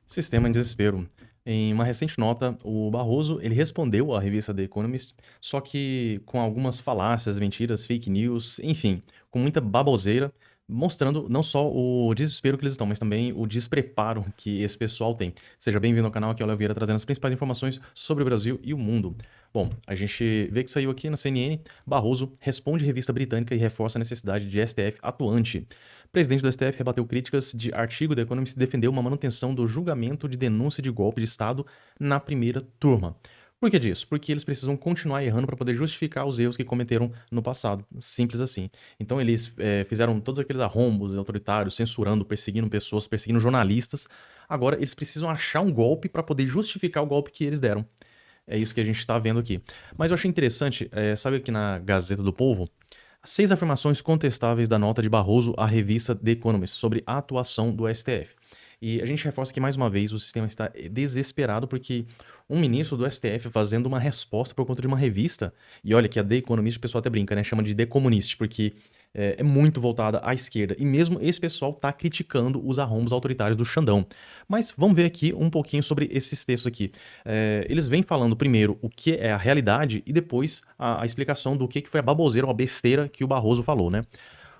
Sistema em desespero. Em uma recente nota, o Barroso ele respondeu à revista The Economist, só que com algumas falácias, mentiras, fake news, enfim, com muita baboseira, mostrando não só o desespero que eles estão, mas também o despreparo que esse pessoal tem. Seja bem-vindo ao canal, aqui é o Léo Vieira trazendo as principais informações sobre o Brasil e o mundo. Bom, a gente vê que saiu aqui na CNN, Barroso responde revista britânica e reforça a necessidade de STF atuante. O presidente do STF rebateu críticas de artigo da Economist e defendeu uma manutenção do julgamento de denúncia de golpe de Estado na primeira turma. Por que disso? Porque eles precisam continuar errando para poder justificar os erros que cometeram no passado. Simples assim. Então eles fizeram todos aqueles arrombos autoritários, censurando, perseguindo pessoas, perseguindo jornalistas. Agora eles precisam achar um golpe para poder justificar o golpe que eles deram. É isso que a gente está vendo aqui. Mas eu achei interessante, sabe aqui na Gazeta do Povo, 6 afirmações contestáveis da nota de Barroso à revista The Economist sobre a atuação do STF. E a gente reforça que, mais uma vez, o sistema está desesperado porque um ministro do STF fazendo uma resposta por conta de uma revista, e olha que a The Economist, o pessoal até brinca, né? Chama de The Communist, porque é muito voltada à esquerda. E mesmo esse pessoal está criticando os arrombos autoritários do Xandão. Mas vamos ver aqui um pouquinho sobre esses textos aqui. Eles vêm falando primeiro o que é a realidade e depois a explicação do que foi a baboseira ou a besteira que o Barroso falou, né?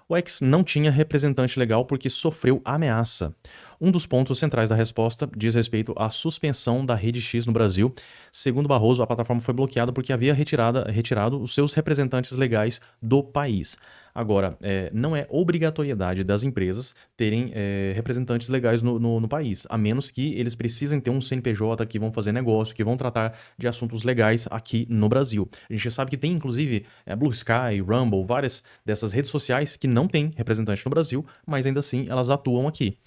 O ex não tinha representante legal porque sofreu ameaça. Um dos pontos centrais da resposta diz respeito à suspensão da Rede X no Brasil. Segundo Barroso, a plataforma foi bloqueada porque havia retirado os seus representantes legais do país. Agora, não é obrigatoriedade das empresas terem representantes legais no país, a menos que eles precisem ter um CNPJ que vão fazer negócio, que vão tratar de assuntos legais aqui no Brasil. A gente sabe que tem, inclusive, Blue Sky, Rumble, várias dessas redes sociais que não têm representante no Brasil, mas ainda assim elas atuam aqui.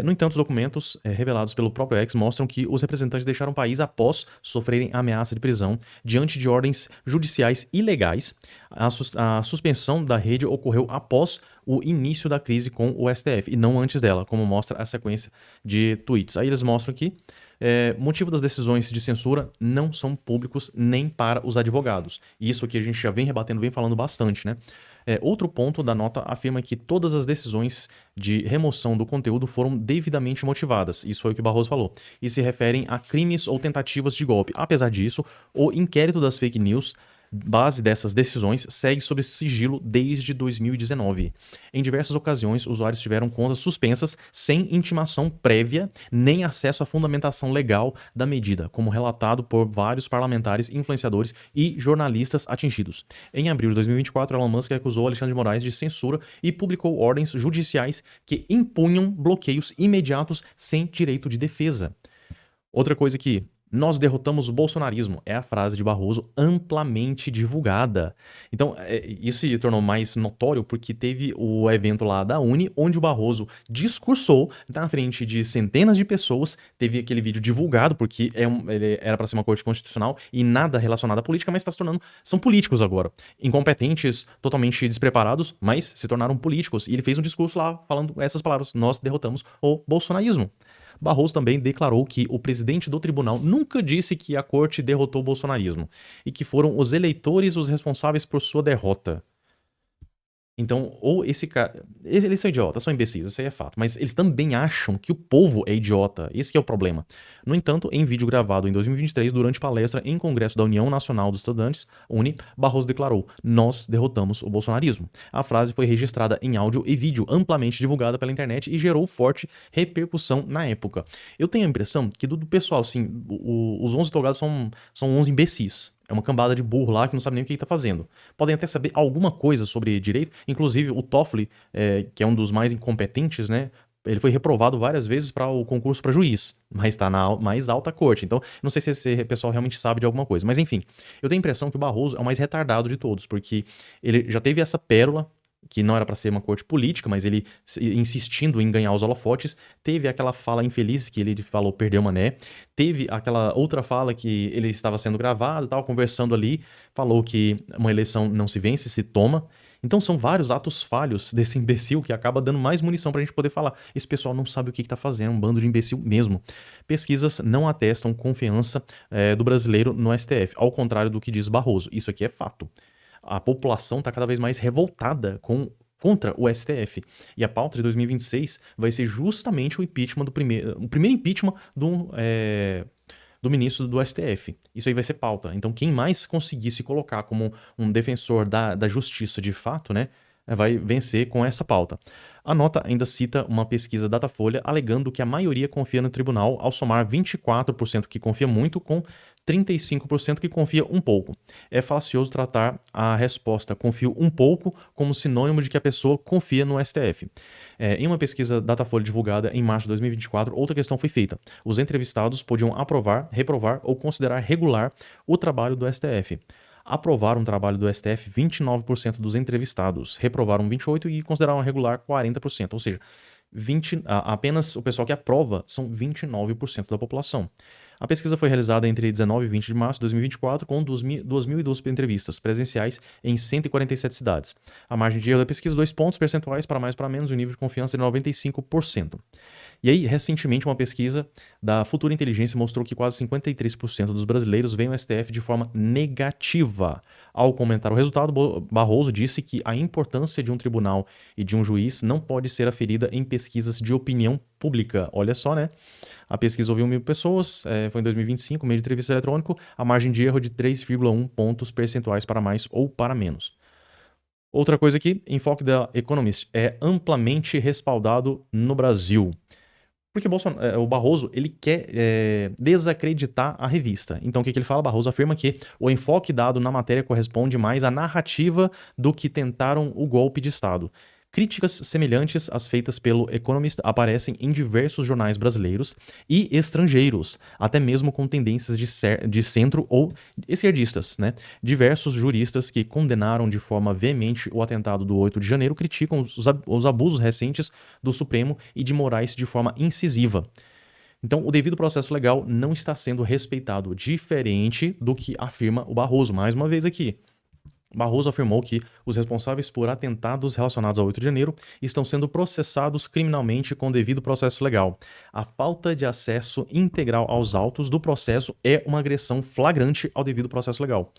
No entanto, os documentos revelados pelo próprio ex mostram que os representantes deixaram o país após sofrerem ameaça de prisão diante de ordens judiciais ilegais. A suspensão da rede ocorreu após o início da crise com o STF e não antes dela, como mostra a sequência de tweets. Aí eles mostram que motivo das decisões de censura não são públicos nem para os advogados. Isso aqui a gente já vem rebatendo, vem falando bastante, né? Outro ponto da nota afirma que todas as decisões de remoção do conteúdo foram devidamente motivadas. Isso foi o que o Barroso falou. E se referem a crimes ou tentativas de golpe. Apesar disso, o inquérito das fake news, base dessas decisões, segue sob sigilo desde 2019. Em diversas ocasiões, usuários tiveram contas suspensas sem intimação prévia nem acesso à fundamentação legal da medida, como relatado por vários parlamentares, influenciadores e jornalistas atingidos. Em abril de 2024, Elon Musk acusou Alexandre de Moraes de censura e publicou ordens judiciais que impunham bloqueios imediatos sem direito de defesa. Outra coisa que nós derrotamos o bolsonarismo é a frase de Barroso amplamente divulgada. Então, isso se tornou mais notório porque teve o evento lá da Uni, onde o Barroso discursou na frente de centenas de pessoas, teve aquele vídeo divulgado, porque ele era para ser uma corte constitucional e nada relacionado à política, mas está se tornando, são políticos agora. Incompetentes, totalmente despreparados, mas se tornaram políticos. E ele fez um discurso lá falando essas palavras: nós derrotamos o bolsonarismo. Barroso também declarou que o presidente do tribunal nunca disse que a corte derrotou o bolsonarismo e que foram os eleitores os responsáveis por sua derrota. Então, ou esse cara... Eles são idiotas, são imbecis, isso aí é fato. Mas eles também acham que o povo é idiota. Esse que é o problema. No entanto, em vídeo gravado em 2023, durante palestra em Congresso da União Nacional dos Estudantes, UNE, Barroso declarou: nós derrotamos o bolsonarismo. A frase foi registrada em áudio e vídeo, amplamente divulgada pela internet e gerou forte repercussão na época. Eu tenho a impressão que do pessoal, assim, os 11 togados são 11 imbecis. É uma cambada de burro lá que não sabe nem o que está fazendo. Podem até saber alguma coisa sobre direito. Inclusive, o Toffoli, que é um dos mais incompetentes, né? Ele foi reprovado várias vezes para o concurso para juiz, mas está na mais alta corte. Então, não sei se esse pessoal realmente sabe de alguma coisa. Mas, enfim, eu tenho a impressão que o Barroso é o mais retardado de todos, porque ele já teve essa pérola que não era para ser uma corte política, mas ele insistindo em ganhar os holofotes, teve aquela fala infeliz que ele falou perdeu mané, teve aquela outra fala que ele estava sendo gravado, estava conversando ali, falou que uma eleição não se vence, se toma. Então são vários atos falhos desse imbecil que acaba dando mais munição pra gente poder falar: esse pessoal não sabe o que tá fazendo, é um bando de imbecil mesmo. Pesquisas não atestam confiança do brasileiro no STF, ao contrário do que diz Barroso. Isso aqui é fato. A população está cada vez mais revoltada com contra o STF. E a pauta de 2026 vai ser justamente o primeiro impeachment do ministro do STF. Isso aí vai ser pauta. Então, quem mais conseguir se colocar como um defensor da justiça de fato, né, vai vencer com essa pauta. A nota ainda cita uma pesquisa Datafolha alegando que a maioria confia no tribunal, ao somar 24% que confia muito com 35% que confia um pouco. É falacioso tratar a resposta confio um pouco como sinônimo de que a pessoa confia no STF. Em uma pesquisa Datafolha divulgada em março de 2024, outra questão foi feita. Os entrevistados podiam aprovar, reprovar ou considerar regular o trabalho do STF. Aprovaram o trabalho do STF 29% dos entrevistados, reprovaram 28% e consideraram regular 40%, ou seja, apenas o pessoal que aprova são 29% da população. A pesquisa foi realizada entre 19 e 20 de março de 2024, com 2.002 entrevistas presenciais em 147 cidades. A margem de erro da pesquisa, 2 pontos percentuais para mais ou para menos, e o nível de confiança de 95%. E aí, recentemente, uma pesquisa da Futura Inteligência mostrou que quase 53% dos brasileiros veem o STF de forma negativa. Ao comentar o resultado, Barroso disse que a importância de um tribunal e de um juiz não pode ser aferida em pesquisas de opinião pública. Olha só, né? A pesquisa ouviu 1.000 pessoas, foi em 2025, meio de entrevista eletrônico, a margem de erro de 3,1 pontos percentuais para mais ou para menos. Outra coisa aqui, enfoque da Economist, é amplamente respaldado no Brasil. Porque o Barroso, ele quer desacreditar a revista. Então, o que ele fala? Barroso afirma que o enfoque dado na matéria corresponde mais à narrativa do que tentaram o golpe de Estado. Críticas semelhantes às feitas pelo Economist aparecem em diversos jornais brasileiros e estrangeiros, até mesmo com tendências de centro ou esquerdistas, né? Diversos juristas que condenaram de forma veemente o atentado do 8 de janeiro criticam os abusos recentes do Supremo e de Moraes de forma incisiva. Então, o devido processo legal não está sendo respeitado, diferente do que afirma o Barroso, mais uma vez aqui. Barroso afirmou que os responsáveis por atentados relacionados ao 8 de janeiro estão sendo processados criminalmente com devido processo legal. A falta de acesso integral aos autos do processo é uma agressão flagrante ao devido processo legal.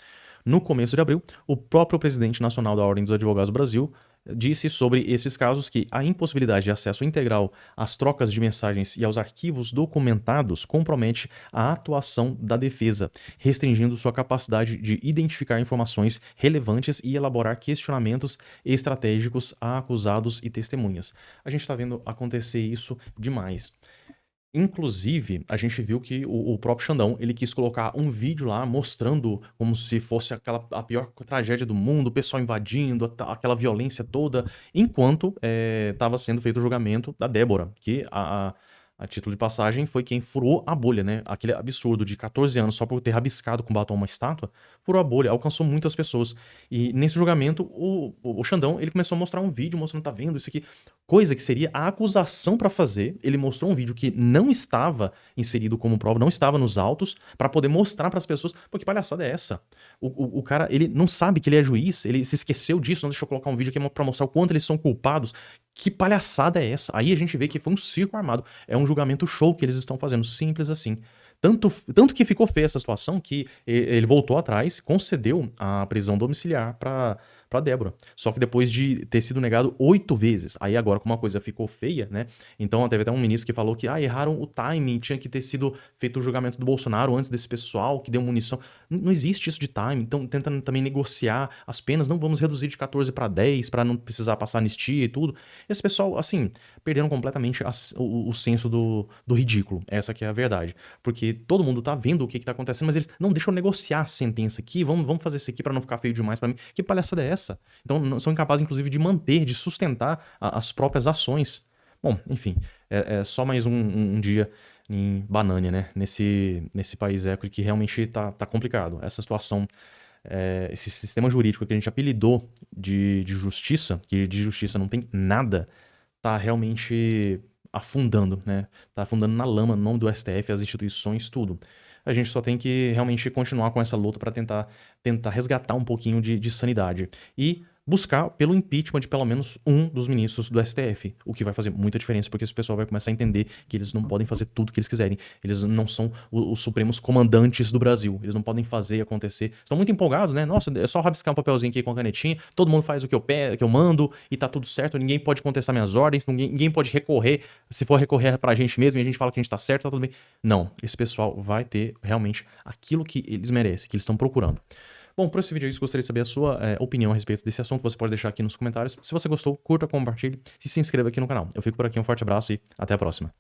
No começo de abril, o próprio presidente nacional da Ordem dos Advogados do Brasil disse sobre esses casos que a impossibilidade de acesso integral às trocas de mensagens e aos arquivos documentados compromete a atuação da defesa, restringindo sua capacidade de identificar informações relevantes e elaborar questionamentos estratégicos a acusados e testemunhas. A gente está vendo acontecer isso demais. Inclusive, a gente viu que o próprio Xandão, ele quis colocar um vídeo lá mostrando como se fosse a pior tragédia do mundo, o pessoal invadindo, aquela violência toda, enquanto estava sendo feito o julgamento da Débora, que a título de passagem foi quem furou a bolha, né? Aquele absurdo de 14 anos só por ter rabiscado com batom uma estátua, furou a bolha, alcançou muitas pessoas. E nesse julgamento, o Xandão, ele começou a mostrar um vídeo mostrando, tá vendo isso aqui? Coisa que seria a acusação para fazer. Ele mostrou um vídeo que não estava inserido como prova, não estava nos autos, para poder mostrar para as pessoas. Pô, que palhaçada é essa? O cara, ele não sabe que ele é juiz, ele se esqueceu disso, não deixou eu colocar um vídeo aqui para mostrar o quanto eles são culpados. Que palhaçada é essa? Aí a gente vê que foi um circo armado. É um julgamento show que eles estão fazendo, simples assim. Tanto que ficou feia essa situação que ele voltou atrás, concedeu a prisão domiciliar para Débora. Só que depois de ter sido negado 8 vezes. Aí agora, como a coisa ficou feia, né? Então teve até um ministro que falou que erraram o timing, tinha que ter sido feito o julgamento do Bolsonaro antes desse pessoal que deu munição. Não existe isso de timing. Então tentando também negociar as penas, não vamos reduzir de 14 para 10 para não precisar passar anistia e tudo. Esse pessoal, assim, perderam completamente o senso do ridículo. Essa que é a verdade. Porque todo mundo tá vendo o que tá acontecendo, mas eles não deixam eu negociar a sentença aqui, vamos fazer isso aqui para não ficar feio demais para mim. Que palhaçada é essa? Então são incapazes, inclusive, de manter, de sustentar as próprias ações. Bom, enfim, é só mais um dia em Banânia, né? Nesse país que realmente tá complicado. Essa situação, esse sistema jurídico que a gente apelidou de justiça, que de justiça não tem nada, tá realmente afundando, né? Tá afundando na lama no nome do STF, as instituições, tudo. A gente só tem que realmente continuar com essa luta para tentar resgatar um pouquinho de sanidade. E buscar pelo impeachment de pelo menos um dos ministros do STF, o que vai fazer muita diferença, porque esse pessoal vai começar a entender que eles não podem fazer tudo que eles quiserem. Eles não são os supremos comandantes do Brasil. Eles não podem fazer acontecer. Estão muito empolgados, né? Nossa, é só rabiscar um papelzinho aqui com a canetinha, todo mundo faz o que eu mando e tá tudo certo, ninguém pode contestar minhas ordens, ninguém pode recorrer. Se for recorrer pra gente mesmo e a gente fala que a gente tá certo, tá tudo bem. Não, esse pessoal vai ter realmente aquilo que eles merecem, que eles estão procurando. Bom, por esse vídeo é isso, gostaria de saber a sua opinião a respeito desse assunto, você pode deixar aqui nos comentários. Se você gostou, curta, compartilhe e se inscreva aqui no canal. Eu fico por aqui, um forte abraço e até a próxima.